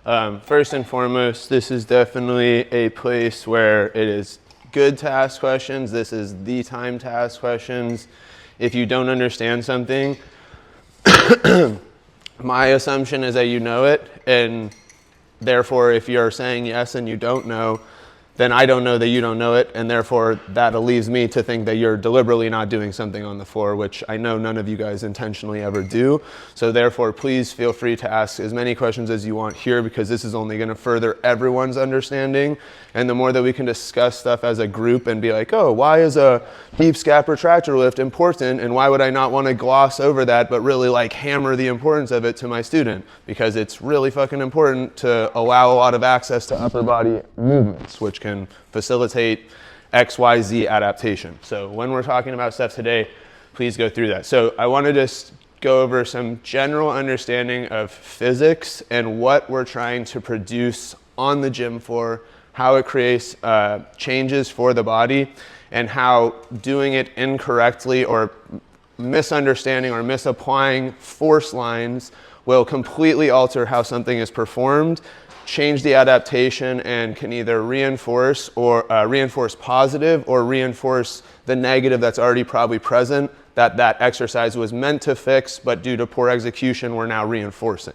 First and foremost, this is definitely a place where it is good to ask questions. This is the time to ask questions. If you don't understand something, my assumption is that you know it, and therefore if you're saying yes and you don't know, then I don't know that you don't know it, and therefore that leaves me to think that you're deliberately not doing something on the floor, which I know none of you guys intentionally ever do. So therefore, please feel free to ask as many questions as you want here, because this is only going to further everyone's understanding. And the more that we can discuss stuff as a group and be like, oh, why is a deep scap retractor lift important, and why would I not want to gloss over that but really like hammer the importance of it to my student? Because it's really fucking important to allow a lot of access to upper body movements, which can facilitate XYZ adaptation. So when we're talking about stuff today, please go through that. So I want to just go over some general understanding of physics and what we're trying to produce on the gym floor, how it creates changes for the body, and how doing it incorrectly or misunderstanding or misapplying force lines will completely alter how something is performed, change the adaptation, and can either reinforce positive or reinforce the negative that's already probably present that exercise was meant to fix, but due to poor execution, we're now reinforcing.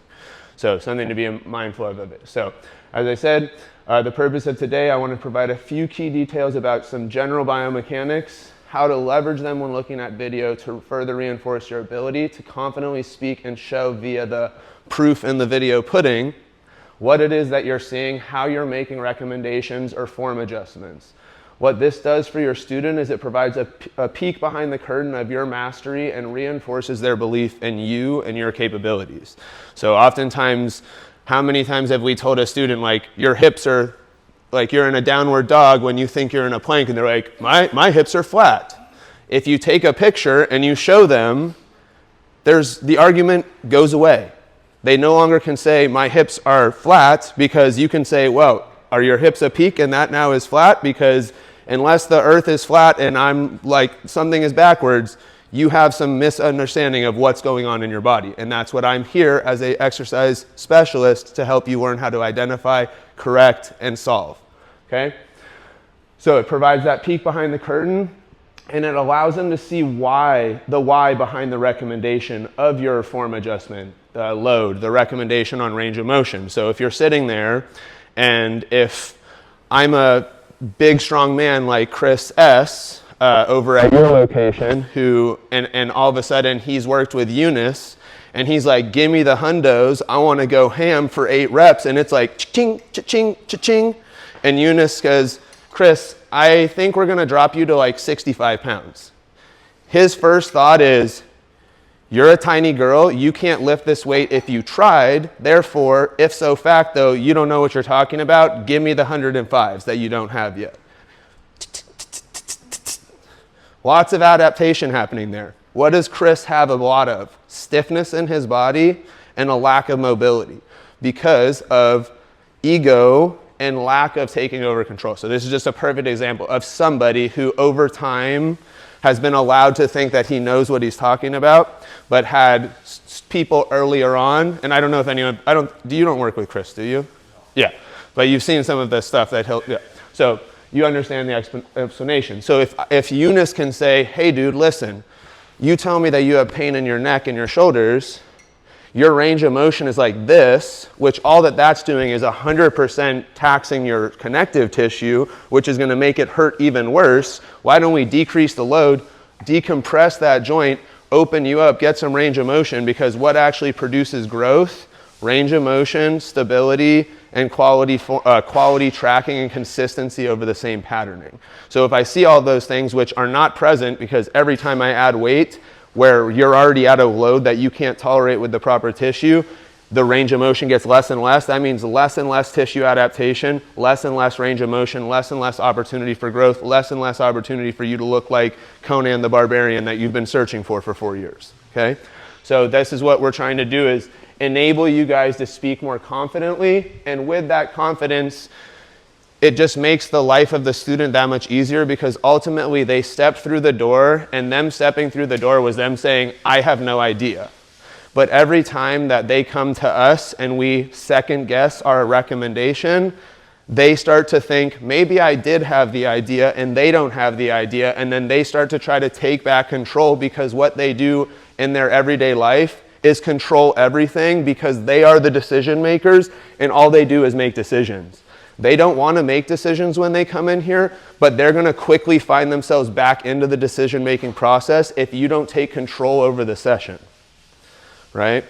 So something to be mindful of it. So as I said, the purpose of today, I want to provide a few key details about some general biomechanics, how to leverage them when looking at video to further reinforce your ability to confidently speak and show via the proof in the video pudding what it is that you're seeing, how you're making recommendations or form adjustments. What this does for your student is it provides a peek behind the curtain of your mastery and reinforces their belief in you and your capabilities. So oftentimes, how many times have we told a student, like, your hips are, like you're in a downward dog when you think you're in a plank, and they're like, my hips are flat. If you take a picture and you show them, the argument goes away. They no longer can say, my hips are flat, because you can say, well, are your hips a peak and that now is flat? Because unless the earth is flat and I'm like, something is backwards, you have some misunderstanding of what's going on in your body. And that's what I'm here as an exercise specialist to help you learn how to identify, correct, and solve. Okay? So it provides that peek behind the curtain, and it allows them to see the why behind the recommendation of your form adjustment, the load, the recommendation on range of motion. So if you're sitting there, and if I'm a big, strong man like Chris S. Over at your location, and all of a sudden he's worked with Eunice, and he's like, give me the hundos, I want to go ham for 8 reps, and it's like, cha-ching, cha-ching, cha-ching, and Eunice goes, Chris, I think we're going to drop you to like 65 pounds. His first thought is, you're a tiny girl, you can't lift this weight if you tried, therefore, if so facto, you don't know what you're talking about, give me the 105s that you don't have yet. Lots of adaptation happening there. What does Chris have a lot of? Stiffness in his body and a lack of mobility because of ego and lack of taking over control. So this is just a perfect example of somebody who over time has been allowed to think that he knows what he's talking about, but had people earlier on, and I don't know if anyone, you don't work with Chris, do you? Yeah, but you've seen some of the stuff that yeah. So you understand the explanation. So if Eunice can say, hey dude, listen, you tell me that you have pain in your neck and your shoulders, your range of motion is like this, which all that's doing is 100% taxing your connective tissue, which is gonna make it hurt even worse. Why don't we decrease the load, decompress that joint, open you up, get some range of motion, because what actually produces growth? Range of motion, stability, and quality tracking and consistency over the same patterning. So if I see all those things which are not present, because every time I add weight where you're already at a load that you can't tolerate with the proper tissue, the range of motion gets less and less. That means less and less tissue adaptation, less and less range of motion, less and less opportunity for growth, less and less opportunity for you to look like Conan the Barbarian that you've been searching for 4 years, okay? So this is what we're trying to do, is enable you guys to speak more confidently, and with that confidence, it just makes the life of the student that much easier, because ultimately they step through the door, and them stepping through the door was them saying, I have no idea. But every time that they come to us and we second guess our recommendation, they start to think, maybe I did have the idea and they don't have the idea, and then they start to try to take back control, because what they do in their everyday life is control everything, because they are the decision makers and all they do is make decisions. They don't want to make decisions when they come in here, but they're going to quickly find themselves back into the decision-making process if you don't take control over the session, right?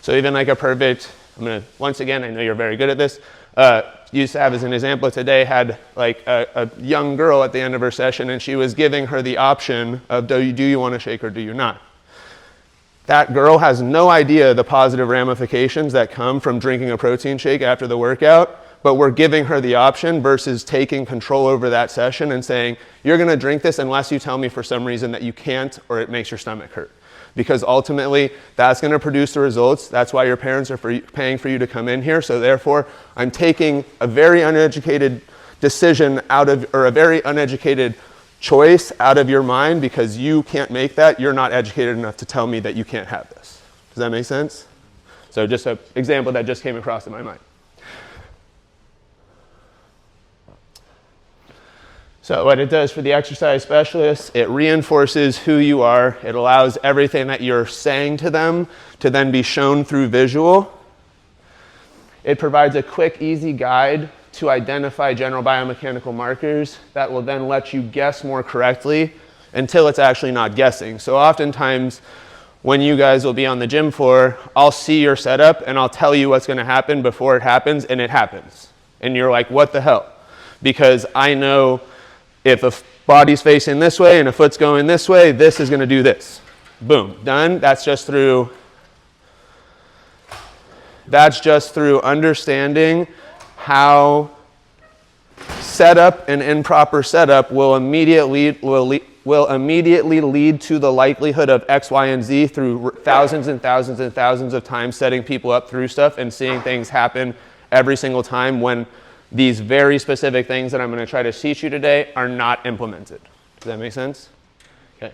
So even like a perfect, I'm going to, once again, I know you're very good at this, used to have as an example today, had like a young girl at the end of her session, and she was giving her the option of do you want to shake or do you not? That girl has no idea the positive ramifications that come from drinking a protein shake after the workout, but we're giving her the option versus taking control over that session and saying, you're going to drink this unless you tell me for some reason that you can't or it makes your stomach hurt. Because ultimately, that's going to produce the results. That's why your parents are paying for you to come in here. So therefore, I'm taking a very uneducated decision out of, or a very uneducated choice out of your mind, because you can't make that. You're not educated enough to tell me that you can't have this. Does that make sense? So just an example that just came across in my mind. So what it does for the exercise specialist, it reinforces who you are. It allows everything that you're saying to them to then be shown through visual. It provides a quick, easy guide to identify general biomechanical markers that will then let you guess more correctly until it's actually not guessing. So oftentimes when you guys will be on the gym floor, I'll see your setup and I'll tell you what's going to happen before it happens, and it happens. And you're like, what the hell? Because I know if a body's facing this way and a foot's going this way, this is going to do this. Boom, done. That's just through understanding how setup and improper setup will immediately lead to the likelihood of X, Y, and Z through thousands and thousands and thousands of times setting people up through stuff and seeing things happen every single time when these very specific things that I'm going to try to teach you today are not implemented. Does that make sense? Okay.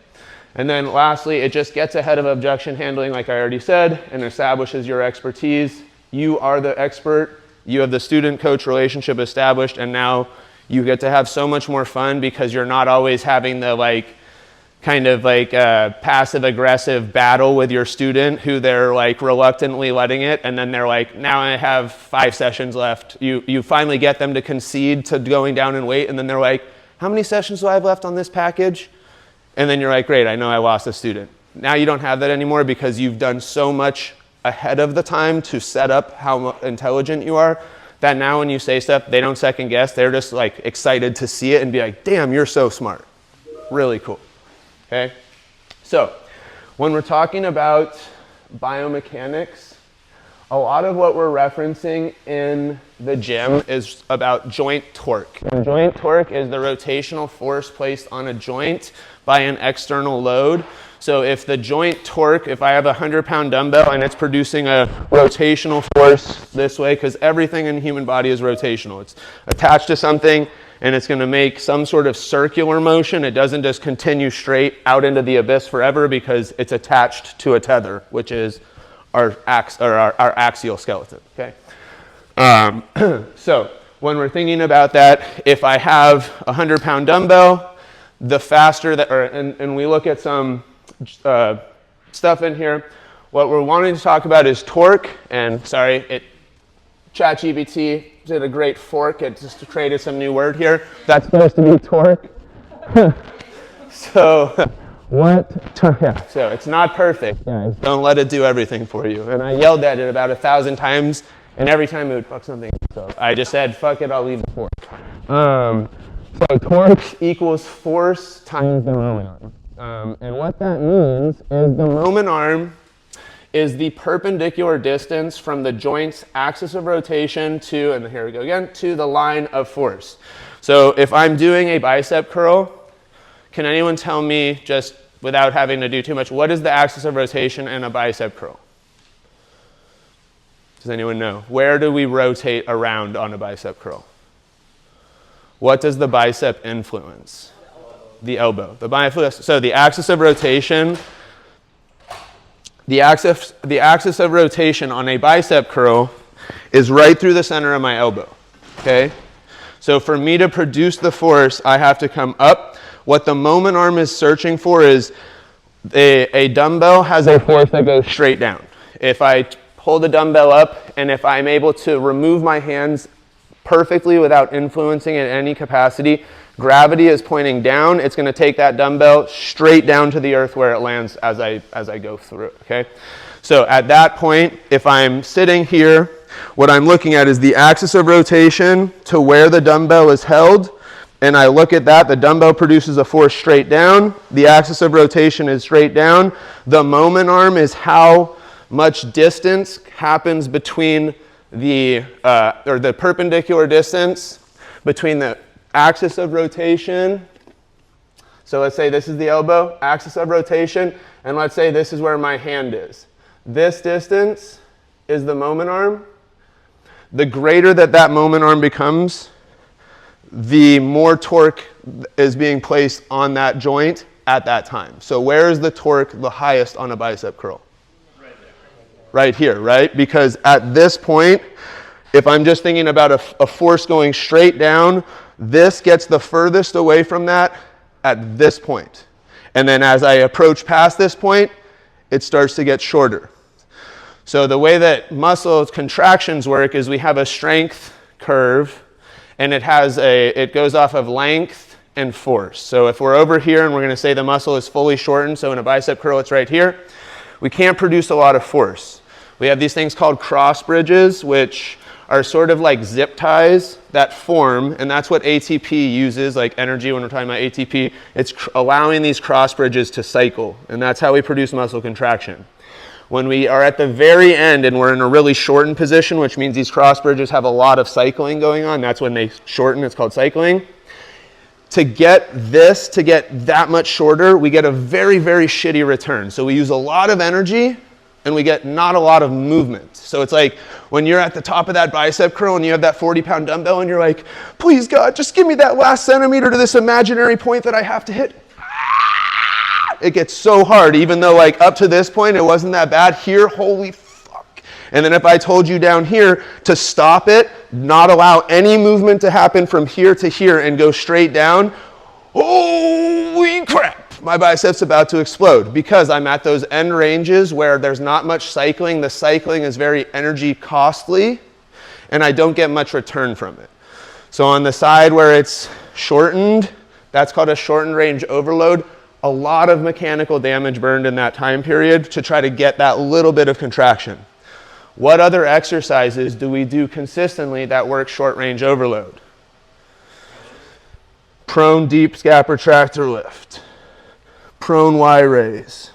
And then lastly, it just gets ahead of objection handling, like I already said, and establishes your expertise. You are the expert. You have the student-coach relationship established, and now you get to have so much more fun because you're not always having the passive-aggressive battle with your student who they're like reluctantly letting it, and then they're like, now I have 5 sessions left. You finally get them to concede to going down in weight, and then they're like, how many sessions do I have left on this package? And then you're like, great, I know I lost a student. Now you don't have that anymore because you've done so much ahead of the time to set up how intelligent you are that now when you say stuff, they don't second guess. They're just like excited to see it and be like, damn, you're so smart. Really cool. Okay, so when we're talking about biomechanics, a lot of what we're referencing in the gym is about joint torque. And joint torque is the rotational force placed on a joint by an external load. So if the joint torque, if I have a 100-pound dumbbell and it's producing a rotational force this way, because everything in the human body is rotational. It's attached to something, and it's going to make some sort of circular motion. It doesn't just continue straight out into the abyss forever because it's attached to a tether, which is our axial skeleton. Okay. So when we're thinking about that, if I have a 100-pound dumbbell, the faster that, and we look at some stuff in here, what we're wanting to talk about is torque. And sorry, ChatGPT did a great fork. It just created some new word here. That's supposed to be torque. So so it's not perfect, guys. Don't let it do everything for you. And I yelled at it about 1,000 times, and every time it would fuck something up. So I just said, fuck it, I'll leave the fork. So torque equals force times the moment arm. And what that means is the moment arm is the perpendicular distance from the joint's axis of rotation to, and here we go again, to the line of force. So if I'm doing a bicep curl, can anyone tell me, just without having to do too much, what is the axis of rotation in a bicep curl? Does anyone know? Where do we rotate around on a bicep curl? What does the bicep influence? The elbow. So the axis of rotation the axis of rotation on a bicep curl is right through the center of my elbow, okay? So for me to produce the force, I have to come up. What the moment arm is searching for is a dumbbell has a force that goes straight down. If I hold the dumbbell up and if I'm able to remove my hands perfectly without influencing in any capacity, gravity is pointing down. It's going to take that dumbbell straight down to the earth where it lands as I go through, okay? So at that point, if I'm sitting here, what I'm looking at is the axis of rotation to where the dumbbell is held, and I look at that, the dumbbell produces a force straight down, the axis of rotation is straight down, the moment arm is how much distance happens between the perpendicular distance between the axis of rotation. So let's say this is the elbow, axis of rotation, and let's say this is where my hand is. This distance is the moment arm. The greater that moment arm becomes, the more torque is being placed on that joint at that time. So where is the torque the highest on a bicep curl? Right here, right? Because at this point, if I'm just thinking about a force going straight down, this gets the furthest away from that at this point. And then as I approach past this point, it starts to get shorter. So the way that muscle contractions work is we have a strength curve, and it goes off of length and force. So if we're over here and we're going to say the muscle is fully shortened, so in a bicep curl it's right here, we can't produce a lot of force. We have these things called cross bridges, which are sort of like zip ties that form, and that's what ATP uses, like energy when we're talking about ATP. It's allowing these cross bridges to cycle, and that's how we produce muscle contraction. When we are at the very end and we're in a really shortened position, which means these cross bridges have a lot of cycling going on, that's when they shorten, it's called cycling. To get that much shorter, we get a very, very shitty return. So we use a lot of energy and we get not a lot of movement. So it's like when you're at the top of that bicep curl and you have that 40-pound dumbbell and you're like, please God, just give me that last centimeter to this imaginary point that I have to hit. It gets so hard, even though like up to this point it wasn't that bad. Here, holy fuck. And then if I told you down here to stop it, not allow any movement to happen from here to here and go straight down, holy crap, my biceps about to explode because I'm at those end ranges where there's not much cycling. The cycling is very energy costly and I don't get much return from it. So on the side where it's shortened, that's called a shortened range overload. A lot of mechanical damage burned in that time period to try to get that little bit of contraction. What other exercises do we do consistently that work short range overload? Prone deep scap retractor lift, prone Y raise,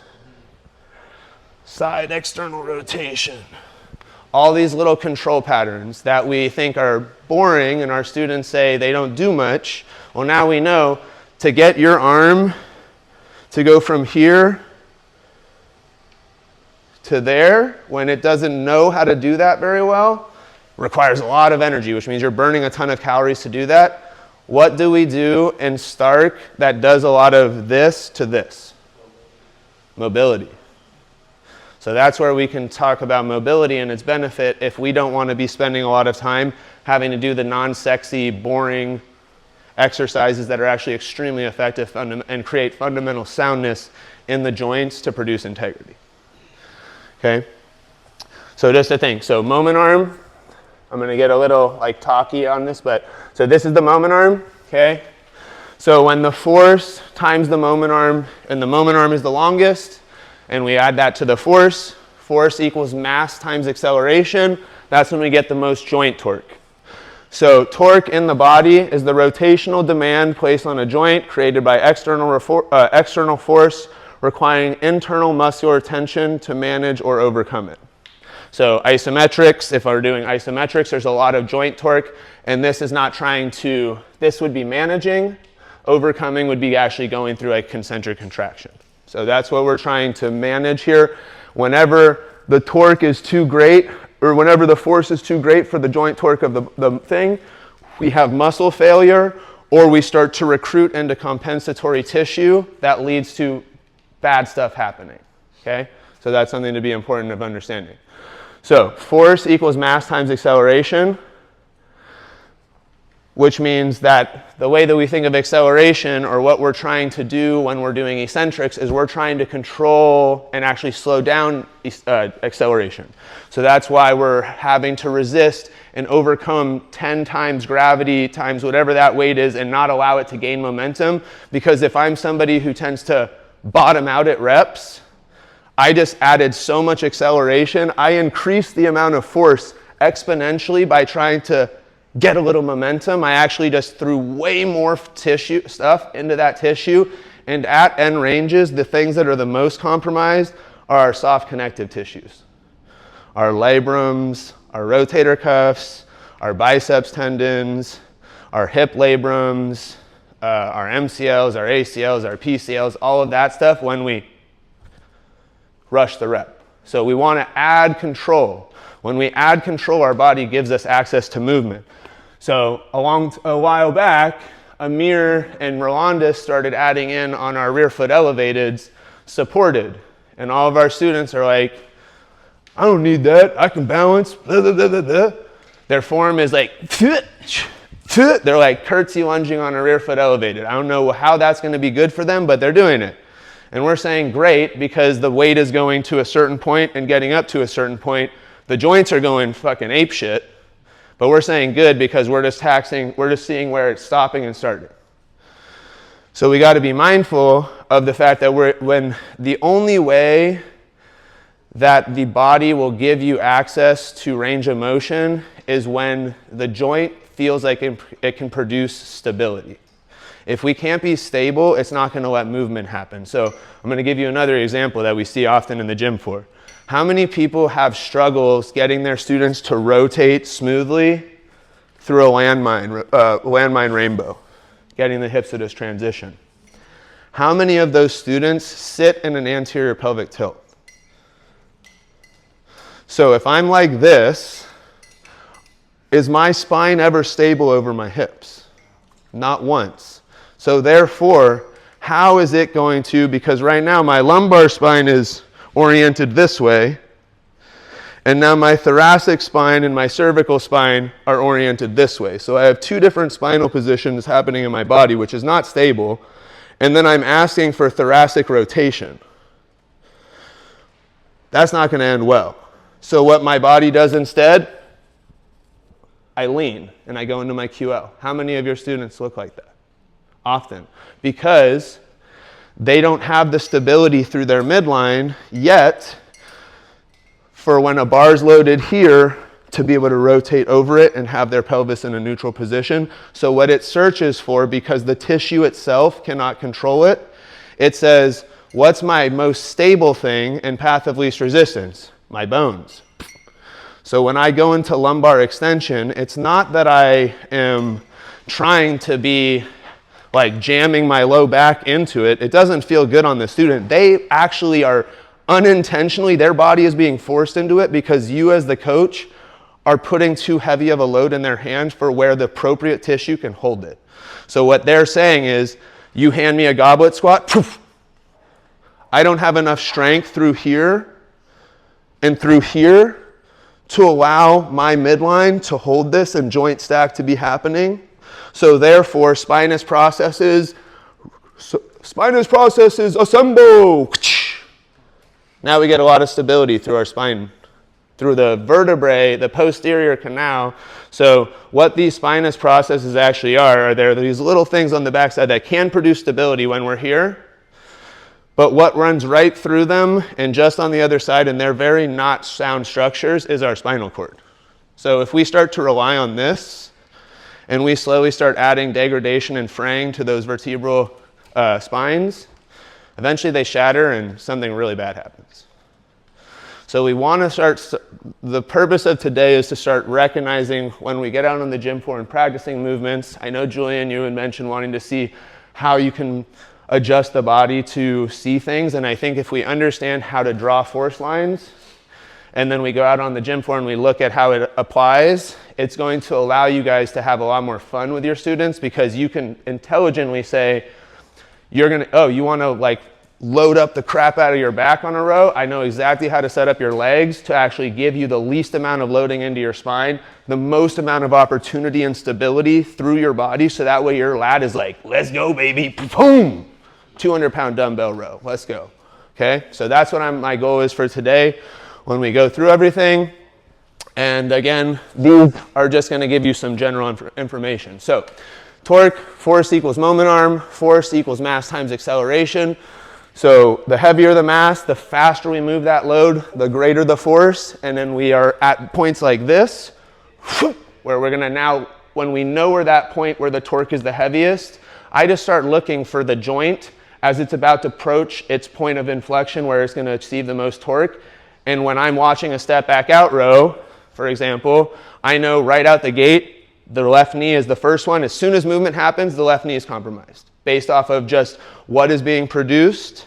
side external rotation. All these little control patterns that we think are boring and our students say they don't do much. Well, now we know to get your arm to go from here to there when it doesn't know how to do that very well requires a lot of energy, which means you're burning a ton of calories to do that. What do we do in Stark that does a lot of this to this? Mobility. So that's where we can talk about mobility and its benefit if we don't want to be spending a lot of time having to do the non-sexy, boring exercises that are actually extremely effective and create fundamental soundness in the joints to produce integrity. Okay? So just to think, so moment arm, I'm going to get a little like talky on this, but so this is the moment arm, okay? So when the force times the moment arm, and the moment arm is the longest, and we add that to the force equals mass times acceleration, that's when we get the most joint torque. So torque in the body is the rotational demand placed on a joint created by external force requiring internal muscular tension to manage or overcome it. So isometrics, if we're doing isometrics, there's a lot of joint torque, and this is not this would be managing, overcoming would be actually going through a concentric contraction. So that's what we're trying to manage here. Whenever the torque is too great, or whenever the force is too great for the joint torque of the thing, we have muscle failure, or we start to recruit into compensatory tissue that leads to bad stuff happening, okay? So that's something to be important of understanding. So force equals mass times acceleration, which means that the way that we think of acceleration, or what we're trying to do when we're doing eccentrics, is we're trying to control and actually slow down acceleration. So that's why we're having to resist and overcome 10 times gravity times whatever that weight is and not allow it to gain momentum. Because if I'm somebody who tends to bottom out at reps, I just added so much acceleration. I increased the amount of force exponentially by trying to get a little momentum. I actually just threw way more tissue stuff into that tissue. And at end ranges, the things that are the most compromised are our soft connective tissues. Our labrums, our rotator cuffs, our biceps tendons, our hip labrums, our MCLs, our ACLs, our PCLs, all of that stuff when we rush the rep. So we want to add control. When we add control, our body gives us access to movement. So a while back, Amir and Rolandis started adding in on our rear foot elevateds supported. And all of our students are like, I don't need that. I can balance. Blah, blah, blah, blah, blah. Their form is like, they're like curtsy lunging on a rear foot elevated. I don't know how that's going to be good for them, but they're doing it. And we're saying great, because the weight is going to a certain point and getting up to a certain point. The joints are going fucking apeshit. But we're saying good because we're just seeing where it's stopping and starting. So we got to be mindful of the fact that when the only way that the body will give you access to range of motion is when the joint feels like it can produce stability. If we can't be stable, it's not going to let movement happen. So I'm going to give you another example that we see often in the gym floor. How many people have struggles getting their students to rotate smoothly through a landmine rainbow, getting the hips to this transition? How many of those students sit in an anterior pelvic tilt? So if I'm like this, is my spine ever stable over my hips? Not once. So therefore, how is it going to, because right now my lumbar spine is oriented this way, and now my thoracic spine and my cervical spine are oriented this way. So I have two different spinal positions happening in my body, which is not stable, and then I'm asking for thoracic rotation. That's not going to end well. So what my body does instead, I lean and I go into my QL. How many of your students look like that? Often. Because they don't have the stability through their midline yet for when a bar's loaded here to be able to rotate over it and have their pelvis in a neutral position. So what it searches for, because the tissue itself cannot control it, it says, what's my most stable thing and path of least resistance? My bones. So when I go into lumbar extension, it's not that I am trying to be like jamming my low back into it. It doesn't feel good on the student. They actually are unintentionally, their body is being forced into it because you as the coach are putting too heavy of a load in their hands for where the appropriate tissue can hold it. So what they're saying is, you hand me a goblet squat, poof, I don't have enough strength through here and through here to allow my midline to hold this and joint stack to be happening. So therefore, spinous processes assemble. Now we get a lot of stability through our spine, through the vertebrae, the posterior canal. So what these spinous processes actually are there these little things on the backside that can produce stability when we're here. But what runs right through them and just on the other side, and they're very not sound structures, is our spinal cord. So if we start to rely on this, and we slowly start adding degradation and fraying to those vertebral spines, eventually they shatter and something really bad happens. So we want to start, the purpose of today is to start recognizing when we get out on the gym floor and practicing movements. I know, Julian, you had mentioned wanting to see how you can adjust the body to see things. And I think if we understand how to draw force lines, and then we go out on the gym floor and we look at how it applies, it's going to allow you guys to have a lot more fun with your students, because you can intelligently say, you're gonna, oh, you wanna like load up the crap out of your back on a row. I know exactly how to set up your legs to actually give you the least amount of loading into your spine, the most amount of opportunity and stability through your body, so that way your lat is like, let's go, baby, boom, 200-pound dumbbell row, let's go. Okay, so that's what my goal is for today when we go through everything. And again, these are just going to give you some general information. So torque, force equals moment arm, force equals mass times acceleration. So the heavier the mass, the faster we move that load, the greater the force. And then we are at points like this, where we're going to now, when we know we're that point where the torque is the heaviest, I just start looking for the joint as it's about to approach its point of inflection where it's going to achieve the most torque. And when I'm watching a step back out row, for example, I know right out the gate, the left knee is the first one. As soon as movement happens, the left knee is compromised based off of just what is being produced.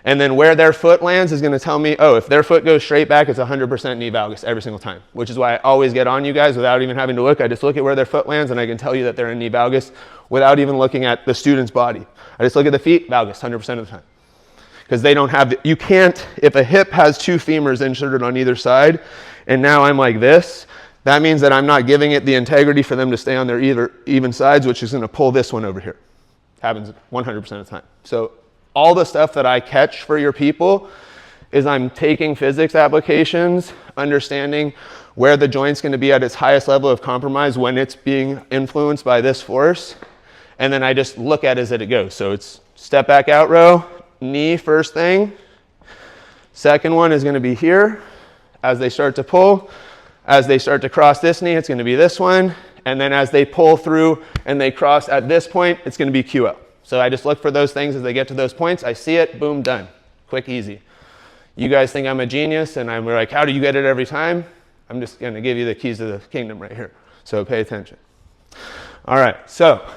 And then where their foot lands is going to tell me, oh, if their foot goes straight back, it's 100% knee valgus every single time, which is why I always get on you guys without even having to look. I just look at where their foot lands and I can tell you that they're in knee valgus without even looking at the student's body. I just look at the feet, valgus 100% of the time. Because they don't have, you can't, if a hip has two femurs inserted on either side, and now I'm like this, that means that I'm not giving it the integrity for them to stay on their even sides, which is going to pull this one over here. Happens 100% of the time. So all the stuff that I catch for your people is I'm taking physics applications, understanding where the joint's going to be at its highest level of compromise when it's being influenced by this force, and then I just look at it as it goes. So it's step back out row, knee first thing. Second one is going to be here as they start to pull. As they start to cross this knee, it's going to be this one. And then as they pull through and they cross at this point, it's going to be QO. So I just look for those things as they get to those points. I see it, boom, done. Quick, easy. You guys think I'm a genius and I'm like, how do you get it every time? I'm just going to give you the keys to the kingdom right here. So pay attention. All right, so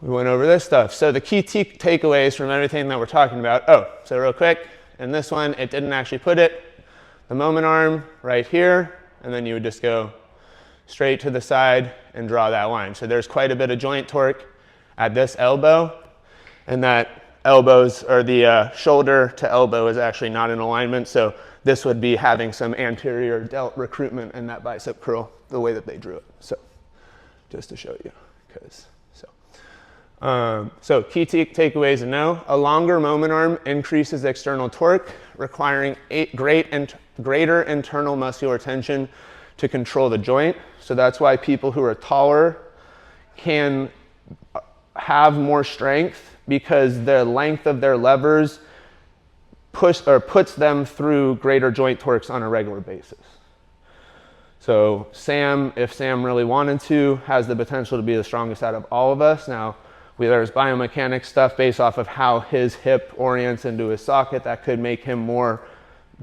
we went over this stuff. So the key takeaways from everything that we're talking about. Oh, so real quick, in this one, it didn't actually put it. The moment arm right here, and then you would just go straight to the side and draw that line. So there's quite a bit of joint torque at this elbow, and that elbows, or the shoulder to elbow is actually not in alignment. So this would be having some anterior delt recruitment in that bicep curl, the way that they drew it. So just to show you, because so key takeaways to know: a longer moment arm increases external torque, requiring greater internal muscular tension to control the joint. So that's why people who are taller can have more strength, because the length of their levers puts them through greater joint torques on a regular basis. So Sam, if Sam really wanted to, has the potential to be the strongest out of all of us. Now, there's biomechanics stuff based off of how his hip orients into his socket that could make him more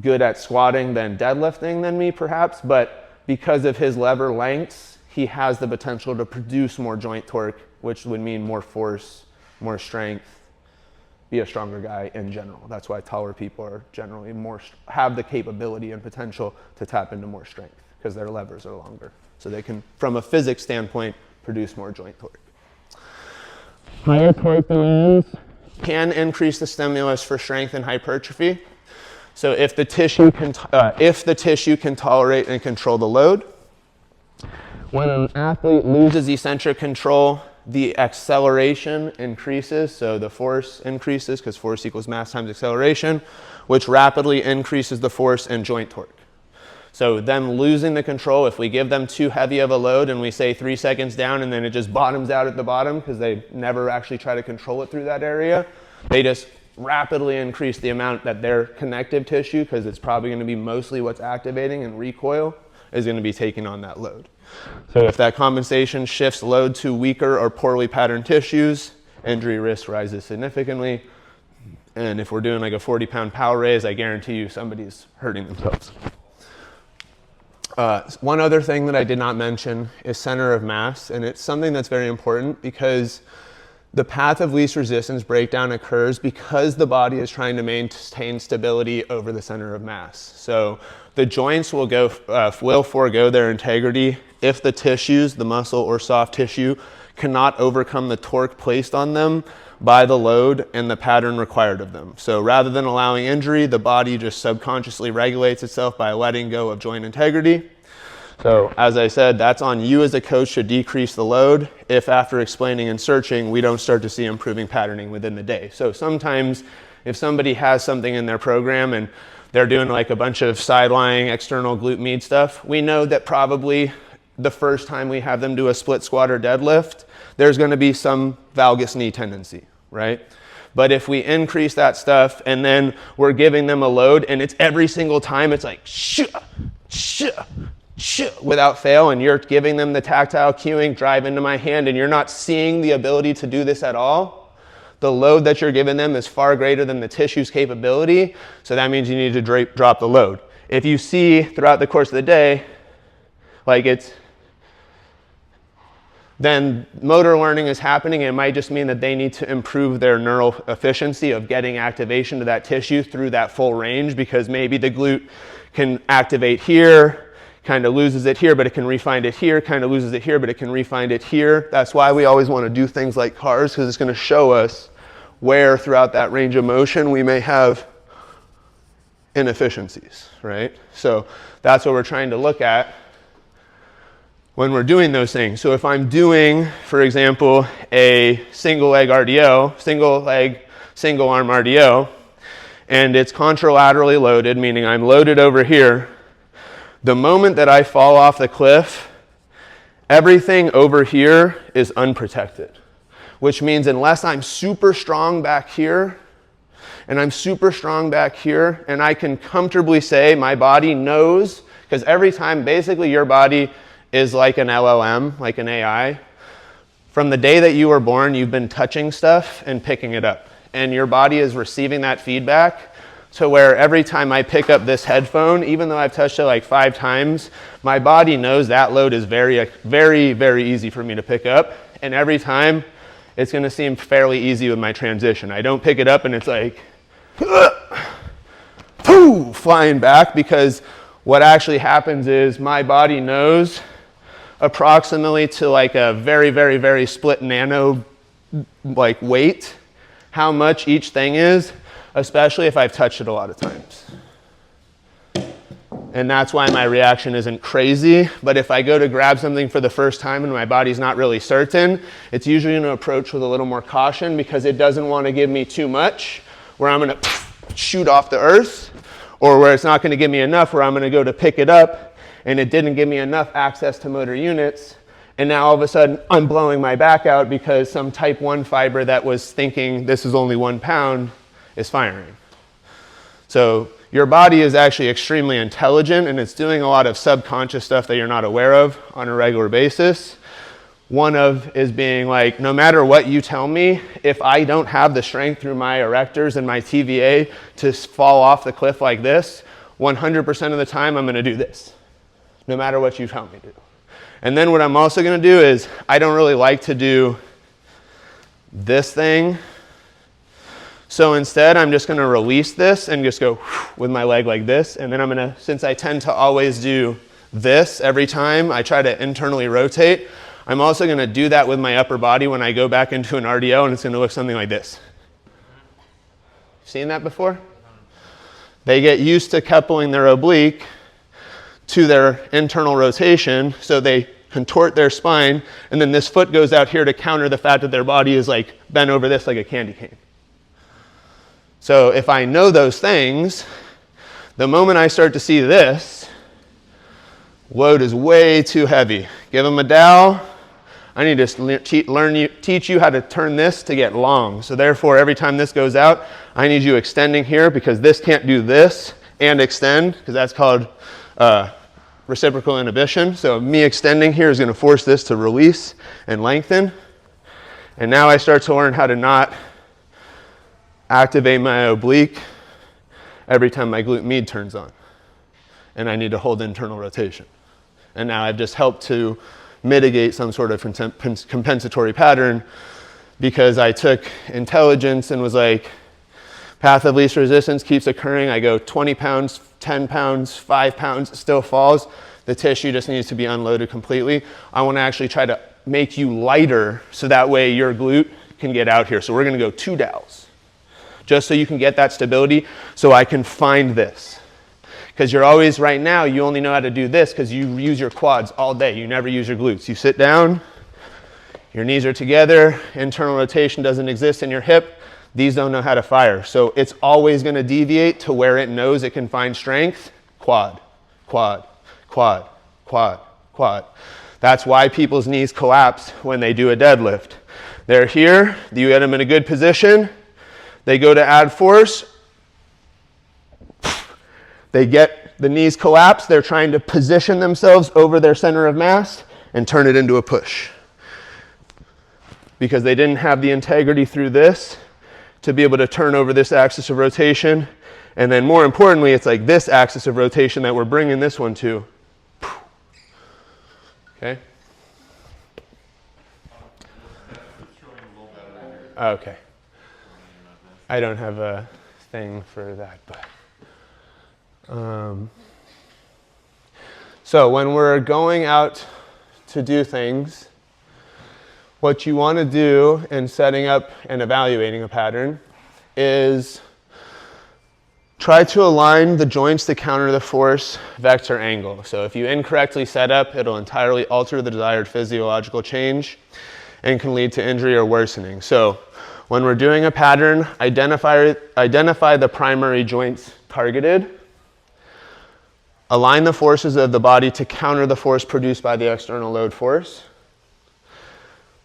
good at squatting than deadlifting than me, perhaps. But because of his lever lengths, he has the potential to produce more joint torque, which would mean more force, more strength, be a stronger guy in general. That's why taller people are generally have the capability and potential to tap into more strength, because their levers are longer. So they can, from a physics standpoint, produce more joint torque. Higher torque demands can increase the stimulus for strength and hypertrophy. So if the tissue can tolerate and control the load. When an athlete loses eccentric control, the acceleration increases, so the force increases, because force equals mass times acceleration, which rapidly increases the force and joint torque. So them losing the control, if we give them too heavy of a load and we say 3 seconds down and then it just bottoms out at the bottom because they never actually try to control it through that area, they just rapidly increase the amount that their connective tissue, because it's probably going to be mostly what's activating, and recoil is going to be taking on that load. So if that compensation shifts load to weaker or poorly patterned tissues, injury risk rises significantly. And if we're doing like a 40-pound power raise, I guarantee you somebody's hurting themselves. One other thing that I did not mention is center of mass, and it's something that's very important because the path of least resistance breakdown occurs because the body is trying to maintain stability over the center of mass. So the joints will forego their integrity if the tissues, the muscle or soft tissue, cannot overcome the torque placed on them by the load and the pattern required of them. So rather than allowing injury, the body just subconsciously regulates itself by letting go of joint integrity. So as I said, that's on you as a coach to decrease the load if after explaining and searching, we don't start to see improving patterning within the day. So sometimes if somebody has something in their program and they're doing like a bunch of side-lying external glute med stuff, we know that probably the first time we have them do a split squat or deadlift, there's going to be some valgus knee tendency, right? But if we increase that stuff and then we're giving them a load and it's every single time, it's like shh, shh, without fail, and you're giving them the tactile cueing, drive into my hand, and you're not seeing the ability to do this at all, the load that you're giving them is far greater than the tissue's capability, so that means you need to drop the load. If you see throughout the course of the day, like then motor learning is happening. It might just mean that they need to improve their neural efficiency of getting activation to that tissue through that full range, because maybe the glute can activate here, kind of loses it here, but it can refind it here, kind of loses it here, but it can refind it here. That's why we always want to do things like cars, because it's going to show us where throughout that range of motion we may have inefficiencies, right? So that's what we're trying to look at when we're doing those things. So if I'm doing, for example, a single leg RDO, single arm RDO, and it's contralaterally loaded, meaning I'm loaded over here, the moment that I fall off the cliff, everything over here is unprotected, which means unless I'm super strong back here, and I'm super strong back here, and I can comfortably say my body knows, because every time basically your body is like an LLM, like an AI. From the day that you were born, you've been touching stuff and picking it up, and your body is receiving that feedback. To where every time I pick up this headphone, even though I've touched it like 5 times, my body knows that load is very, very, very easy for me to pick up. And every time, it's going to seem fairly easy with my transition. I don't pick it up and it's like, poof, flying back, because what actually happens is my body knows approximately to like a very, very, very split nano like weight how much each thing is, especially if I've touched it a lot of times. And that's why my reaction isn't crazy. But if I go to grab something for the first time and my body's not really certain, it's usually going to approach with a little more caution, because it doesn't want to give me too much where I'm going to shoot off the earth, or where it's not going to give me enough where I'm going to go to pick it up and it didn't give me enough access to motor units. And now all of a sudden I'm blowing my back out because some type 1 fiber that was thinking this is only 1 pound is firing. So your body is actually extremely intelligent, and it's doing a lot of subconscious stuff that you're not aware of on a regular basis. One of is being like, no matter what you tell me, if I don't have the strength through my erectors and my TVA to fall off the cliff like this, 100% of the time I'm going to do this, no matter what you tell me to do. And then what I'm also going to do is, I don't really like to do this thing. So instead, I'm just going to release this and just go with my leg like this. And then I'm going to, since I tend to always do this every time I try to internally rotate, I'm also going to do that with my upper body when I go back into an RDO, and it's going to look something like this. Seen that before? They get used to coupling their oblique to their internal rotation, so they contort their spine, and then this foot goes out here to counter the fact that their body is like bent over this like a candy cane. So if I know those things, the moment I start to see this, load is way too heavy. Give them a dowel. I need to teach you how to turn this to get long. So therefore, every time this goes out, I need you extending here, because this can't do this and extend, because that's called reciprocal inhibition. So me extending here is going to force this to release and lengthen. And now I start to learn how to not activate my oblique every time my glute med turns on. And I need to hold internal rotation. And now I've just helped to mitigate some sort of compensatory pattern, because I took intelligence and was like, path of least resistance keeps occurring. I go 20 pounds, 10 pounds, 5 pounds, it still falls. The tissue just needs to be unloaded completely. I want to actually try to make you lighter, so that way your glute can get out here. So we're going to go 2 dowels, just so you can get that stability, so I can find this. Because you're always, right now, you only know how to do this because you use your quads all day. You never use your glutes. You sit down, your knees are together, internal rotation doesn't exist in your hip. These don't know how to fire. So it's always going to deviate to where it knows it can find strength. Quad, quad, quad, quad, quad. That's why people's knees collapse when they do a deadlift. They're here, you get them in a good position, they go to add force, they get the knees collapse, they're trying to position themselves over their center of mass and turn it into a push. Because they didn't have the integrity through this to be able to turn over this axis of rotation. And then more importantly, it's like this axis of rotation that we're bringing this one to. Okay? Okay. I don't have a thing for that, but. So when we're going out to do things, what you want to do in setting up and evaluating a pattern is try to align the joints to counter the force vector angle. So if you incorrectly set up, it'll entirely alter the desired physiological change and can lead to injury or worsening. So when we're doing a pattern, identify the primary joints targeted. Align the forces of the body to counter the force produced by the external load force.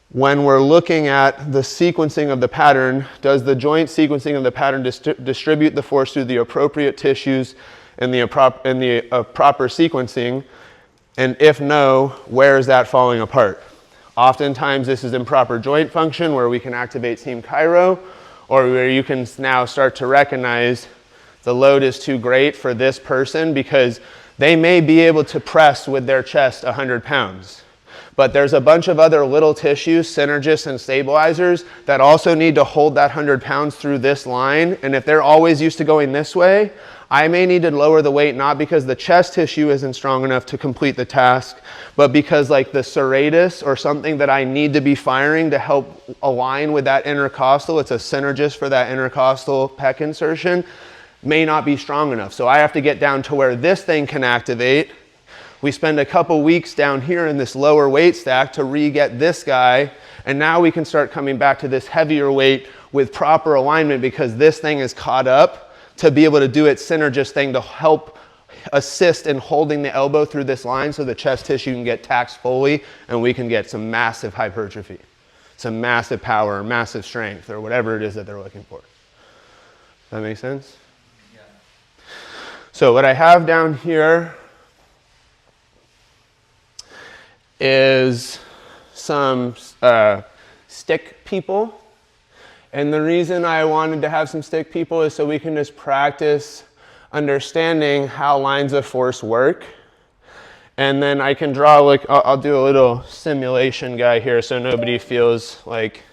When we're looking at the sequencing of the pattern, does the joint sequencing of the pattern distribute the force through the appropriate tissues in the proper sequencing? And if no, where is that falling apart? Oftentimes this is improper joint function where we can activate team chiro, or where you can now start to recognize the load is too great for this person because they may be able to press with their chest 100 pounds. But there's a bunch of other little tissues, synergists and stabilizers, that also need to hold that 100 pounds through this line. And if they're always used to going this way, I may need to lower the weight, not because the chest tissue isn't strong enough to complete the task, but because like the serratus or something that I need to be firing to help align with that intercostal, it's a synergist for that intercostal pec insertion, may not be strong enough. So I have to get down to where this thing can activate. We spend a couple weeks down here in this lower weight stack to re-get this guy, and now we can start coming back to this heavier weight with proper alignment because this thing is caught up to be able to do its synergist thing to help assist in holding the elbow through this line so the chest tissue can get taxed fully and we can get some massive hypertrophy, some massive power, massive strength, or whatever it is that they're looking for. Does that make sense? Yeah. So what I have down here is some stick people. And the reason I wanted to have some stick people is so we can just practice understanding how lines of force work. And then I can draw, like, I'll do a little simulation guy here so nobody feels like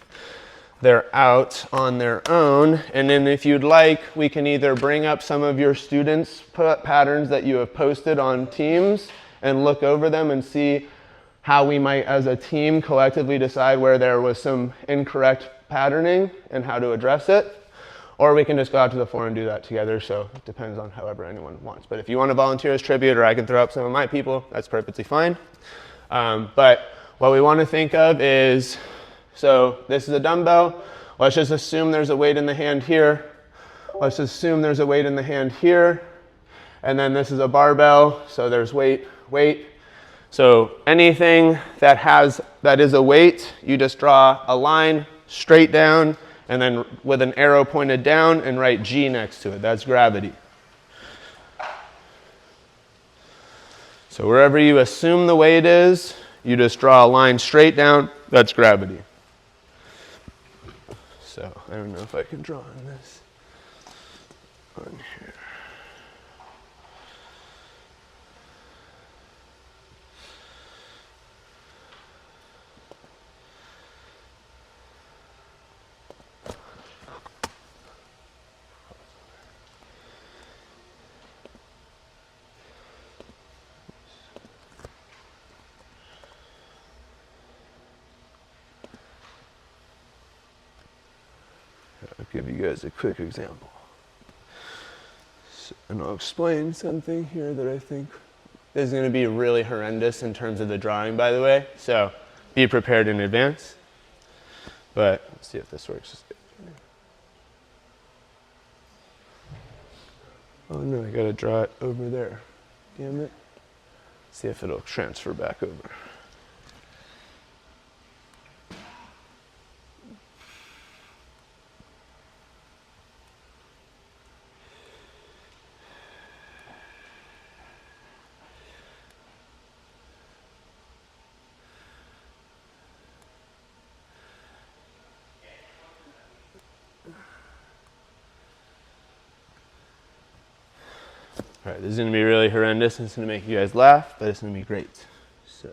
they're out on their own. And then if you'd like, we can either bring up some of your students' patterns that you have posted on Teams and look over them and see how we might, as a team, collectively decide where there was some incorrect patterning and how to address it. Or we can just go out to the floor and do that together, so it depends on however anyone wants. But if you want to volunteer as tribute, or I can throw up some of my people, that's perfectly fine. But what we want to think of is, so this is a dumbbell. Let's just assume there's a weight in the hand here. Let's assume there's a weight in the hand here. And then this is a barbell, so there's weight, weight. So anything that is a weight, you just draw a line straight down and then with an arrow pointed down and write G next to it. That's gravity. So wherever you assume the weight is, you just draw a line straight down. That's gravity. So I don't know if I can draw on this on here. give you guys a quick example. So, and I'll explain something here that I think is going to be really horrendous in terms of the drawing, by the way. So be prepared in advance. But let's see if this works. Oh no, I got to draw it over there. Damn it. See if it'll transfer back over. All right, this is going to be really horrendous, and it's going to make you guys laugh, but it's going to be great. So,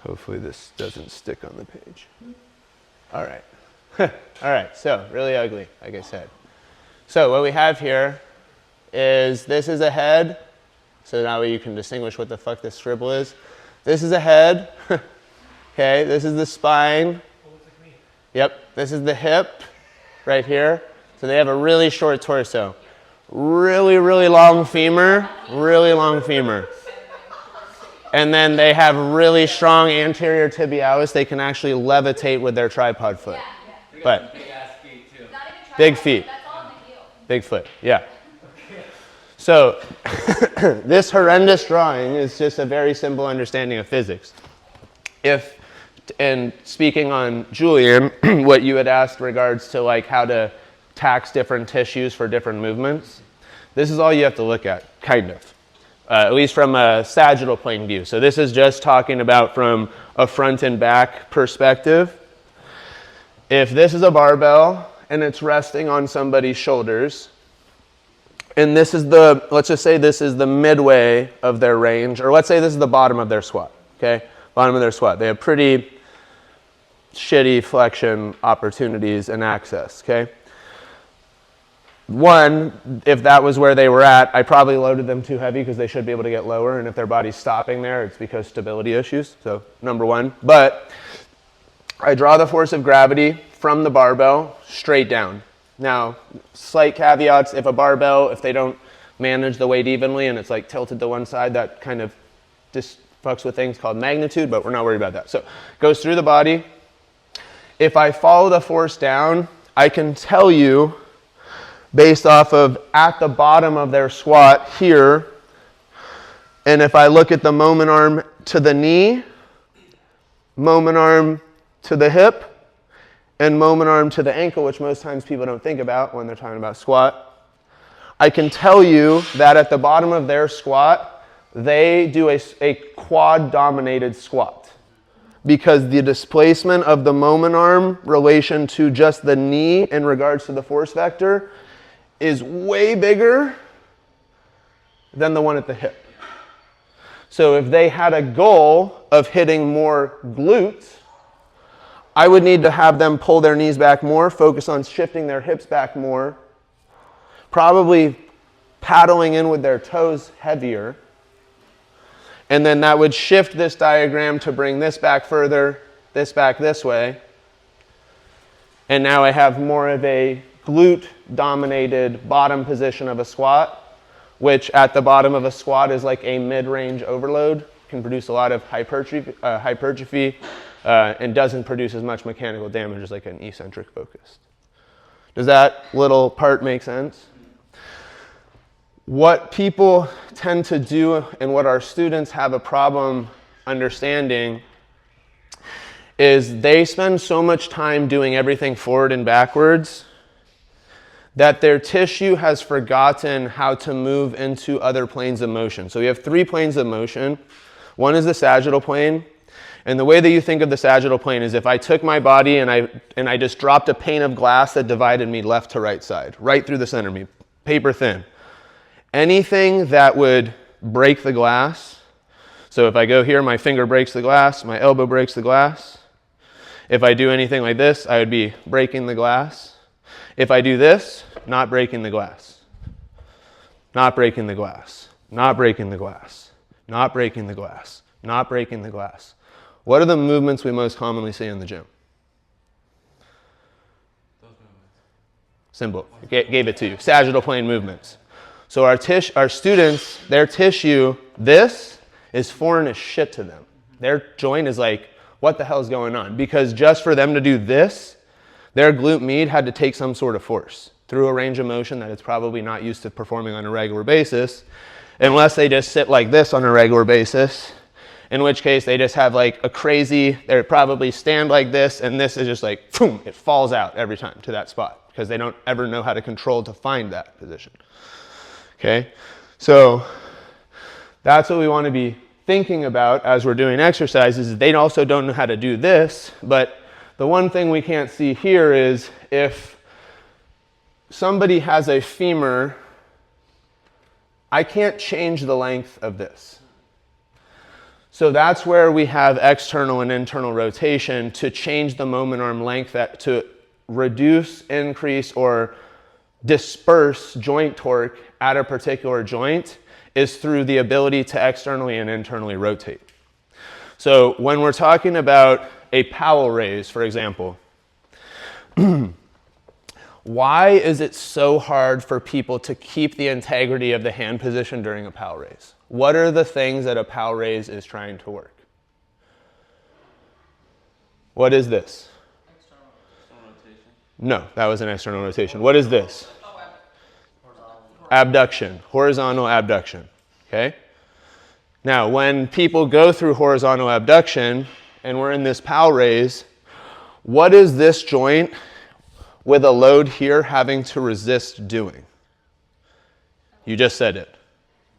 hopefully this doesn't stick on the page. All right. All right, so really ugly, like I said. So what we have here is this is a head. So now you can distinguish what the fuck this scribble is. This is a head. Okay, this is the spine. Yep, this is the hip right here. So they have a really short torso. Really, really long femur. Really long femur. And then they have really strong anterior tibialis. They can actually levitate with their tripod foot. But big feet. Big foot, yeah. So this horrendous drawing is just a very simple understanding of physics. If, and speaking on Julian, what you had asked regards to like how to tax different tissues for different movements, this is all you have to look at, kind of, at least from a sagittal plane view. So this is just talking about from a front and back perspective. If this is a barbell and it's resting on somebody's shoulders, and this is the, let's just say this is the midway of their range, or let's say this is the bottom of their squat, okay? Bottom of their squat. They have pretty shitty flexion opportunities and access, okay? One, if that was where they were at, I probably loaded them too heavy because they should be able to get lower, and if their body's stopping there, it's because stability issues, so number one. But I draw the force of gravity from the barbell straight down. Now, slight caveats, if a barbell, if they don't manage the weight evenly and it's like tilted to one side, that kind of just fucks with things called magnitude, but we're not worried about that. So it goes through the body. If I follow the force down, I can tell you based off of at the bottom of their squat here, and if I look at the moment arm to the knee, moment arm to the hip, and moment arm to the ankle, which most times people don't think about when they're talking about squat, I can tell you that at the bottom of their squat, they do a quad-dominated squat because the displacement of the moment arm relation to just the knee in regards to the force vector is way bigger than the one at the hip. So if they had a goal of hitting more glutes, I would need to have them pull their knees back more, focus on shifting their hips back more, probably paddling in with their toes heavier, and then that would shift this diagram to bring this back further, this back this way, and now I have more of a glute-dominated bottom position of a squat, which at the bottom of a squat is like a mid-range overload, can produce a lot of hypertrophy, and doesn't produce as much mechanical damage as like an eccentric focused. Does that little part make sense? What people tend to do and what our students have a problem understanding is they spend so much time doing everything forward and backwards that their tissue has forgotten how to move into other planes of motion. So we have 3 planes of motion. One is the sagittal plane. And the way that you think of the sagittal plane is if I took my body and I just dropped a pane of glass that divided me left to right side, right through the center of me, paper thin. Anything that would break the glass, so if I go here, my finger breaks the glass, my elbow breaks the glass. If I do anything like this, I would be breaking the glass. If I do this, not breaking the glass. not breaking the glass, not breaking the glass, not breaking the glass, not breaking the glass. What are the movements we most commonly see in the gym? Those movements. Simple. Gave it to you. Sagittal plane movements. So our students, their tissue, this is foreign as shit to them. Their joint is like, what the hell is going on? Because just for them to do this, their glute med had to take some sort of force through a range of motion that it's probably not used to performing on a regular basis, unless they just sit like this on a regular basis, in which case they just have like a crazy, they probably stand like this, and this is just like, boom, it falls out every time to that spot because they don't ever know how to control to find that position. Okay, so that's what we want to be thinking about as we're doing exercises. They also don't know how to do this, but the one thing we can't see here is if somebody has a femur, I can't change the length of this. So that's where we have external and internal rotation to change the moment arm length, to reduce, increase, or disperse joint torque at a particular joint is through the ability to externally and internally rotate. So when we're talking about a Powell raise, for example, why is it so hard for people to keep the integrity of the hand position during a Powell raise? What are the things that a Powell raise is trying to work? What is this? External rotation. No, that was an external rotation. What is this? Abduction, horizontal abduction, okay? Now, when people go through horizontal abduction and we're in this Powell raise, what is this joint with a load here having to resist doing? You just said it.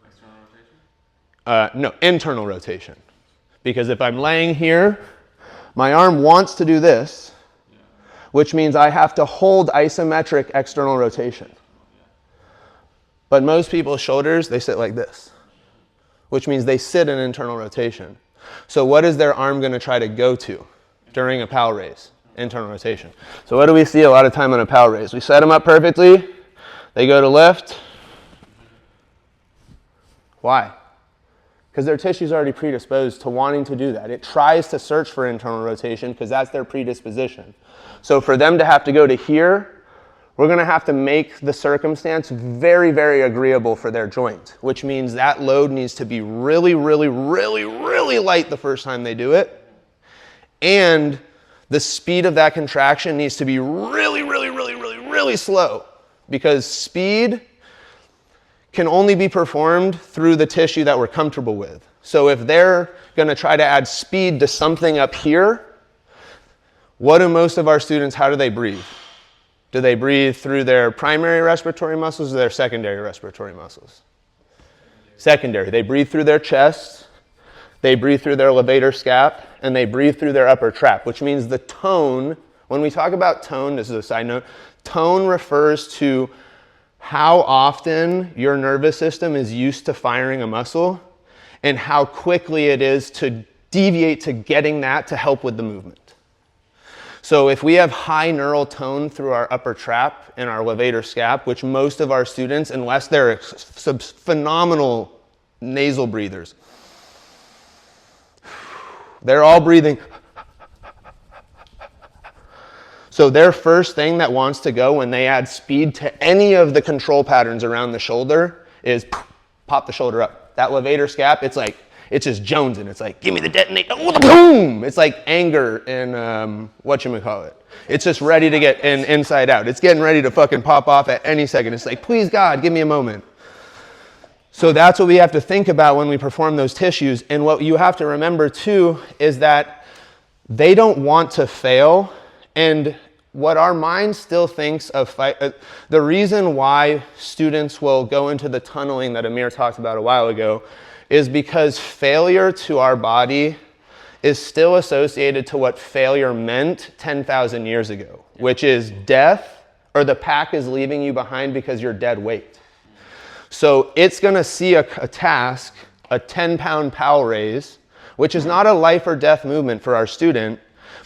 External rotation? No, internal rotation. Because if I'm laying here, my arm wants to do this, which means I have to hold isometric external rotation. But most people's shoulders, they sit like this, which means they sit in internal rotation. So what is their arm going to try to go to during a Powell raise? Internal rotation. So what do we see a lot of time on a Powell raise? We set them up perfectly. They go to lift. Why? Because their tissue is already predisposed to wanting to do that. It tries to search for internal rotation because that's their predisposition. So for them to have to go to here, we're going to have to make the circumstance very, very agreeable for their joint, which means that load needs to be really, really, really, really light the first time they do it. And the speed of that contraction needs to be really, really, really, really, really slow, because speed can only be performed through the tissue that we're comfortable with. So if they're going to try to add speed to something up here, what do most of our students, how do they breathe? Do they breathe through their primary respiratory muscles or their secondary respiratory muscles? Secondary. They breathe through their chest, they breathe through their levator scap, and they breathe through their upper trap, which means the tone, when we talk about tone, this is a side note, tone refers to how often your nervous system is used to firing a muscle and how quickly it is to deviate to getting that to help with the movement. So if we have high neural tone through our upper trap and our levator scap, which most of our students, unless they're phenomenal nasal breathers, they're all breathing. So their first thing that wants to go when they add speed to any of the control patterns around the shoulder is pop the shoulder up. That levator scap, it's just jonesing. It's like, give me the detonator. Oh, boom! It's like anger in whatchamacallit. It's just ready to get inside out. It's getting ready to fucking pop off at any second. It's like, please God, give me a moment. So that's what we have to think about when we perform those tissues. And what you have to remember too is that they don't want to fail. And what our mind still thinks of the reason why students will go into the tunneling that Amir talked about a while ago is because failure to our body is still associated to what failure meant 10,000 years ago, which is death, or the pack is leaving you behind because you're dead weight. So it's going to see a task, a 10-pound Powell raise, which is not a life or death movement for our student,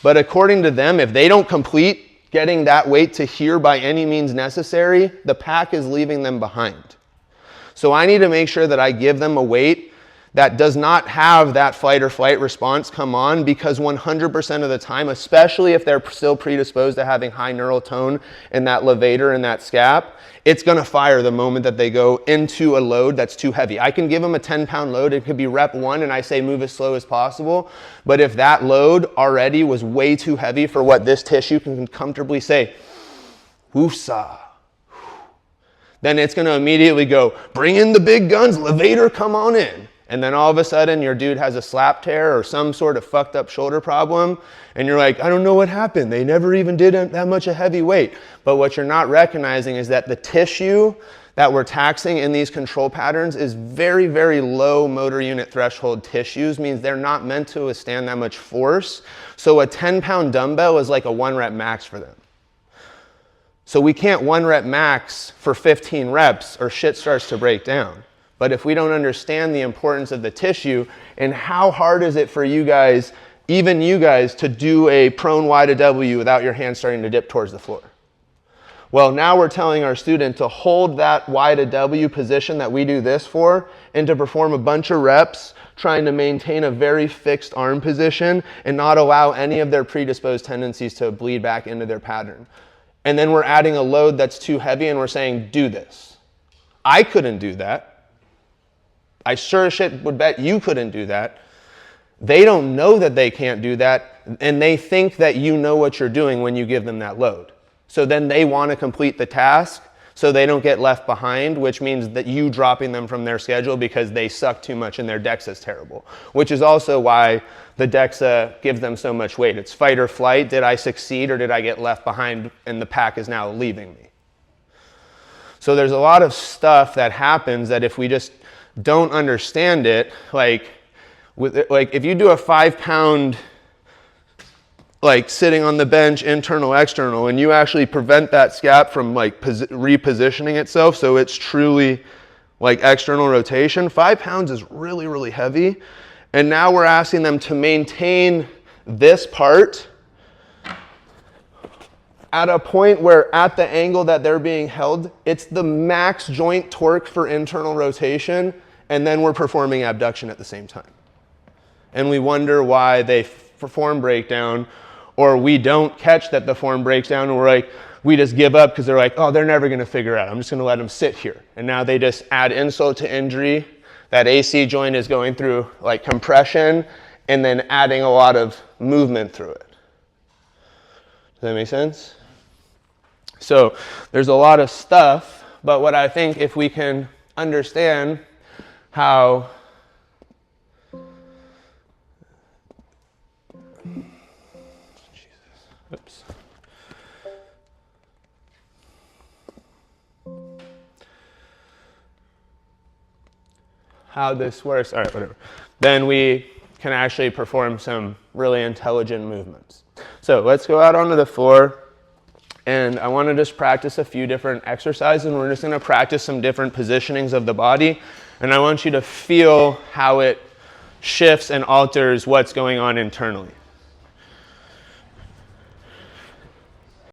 but according to them, if they don't complete getting that weight to here by any means necessary, the pack is leaving them behind. So I need to make sure that I give them a weight that does not have that fight or flight response come on, because 100% of the time, especially if they're still predisposed to having high neural tone in that levator and that scap, it's going to fire the moment that they go into a load that's too heavy. I can give them a 10-pound load. It could be rep 1, and I say move as slow as possible. But if that load already was way too heavy for what this tissue can comfortably say, woosah, then it's going to immediately go, bring in the big guns, levator, come on in. And then all of a sudden your dude has a slap tear or some sort of fucked up shoulder problem, and you're like, I don't know what happened. They never even did that much a heavy weight. But what you're not recognizing is that the tissue that we're taxing in these control patterns is very, very low motor unit threshold tissues, means they're not meant to withstand that much force. So a 10-pound dumbbell is like a 1 rep max for them. So we can't 1 rep max for 15 reps or shit starts to break down. But if we don't understand the importance of the tissue, and how hard is it for you guys, even you guys, to do a prone Y to W without your hand starting to dip towards the floor? Well, now we're telling our student to hold that Y to W position that we do this for, and to perform a bunch of reps trying to maintain a very fixed arm position and not allow any of their predisposed tendencies to bleed back into their pattern. And then we're adding a load that's too heavy and we're saying, do this. I couldn't do that. I sure as shit would bet you couldn't do that. They don't know that they can't do that, and they think that you know what you're doing when you give them that load. So then they want to complete the task so they don't get left behind, which means that you dropping them from their schedule because they suck too much and their DEXA is terrible, which is also why the DEXA gives them so much weight. It's fight or flight. Did I succeed or did I get left behind and the pack is now leaving me? So there's a lot of stuff that happens that if we just don't understand it, like if you do a 5-pound, like sitting on the bench, internal, external, and you actually prevent that scap from like repositioning itself so it's truly like external rotation, 5 pounds is really, really heavy. And now we're asking them to maintain this part at a point where at the angle that they're being held, it's the max joint torque for internal rotation, and then we're performing abduction at the same time. And we wonder why they form breakdown, or we don't catch that the form breaks down, and we're like, we just give up because they're like, oh, they're never going to figure it out. I'm just going to let them sit here. And now they just add insult to injury. That AC joint is going through like compression and then adding a lot of movement through it. Does that make sense? So there's a lot of stuff, but what I think if we can understand how oops. How this works, all right, whatever. Then we can actually perform some really intelligent movements. So let's go out onto the floor, and I want to just practice a few different exercises, and we're just going to practice some different positionings of the body, and I want you to feel how it shifts and alters what's going on internally.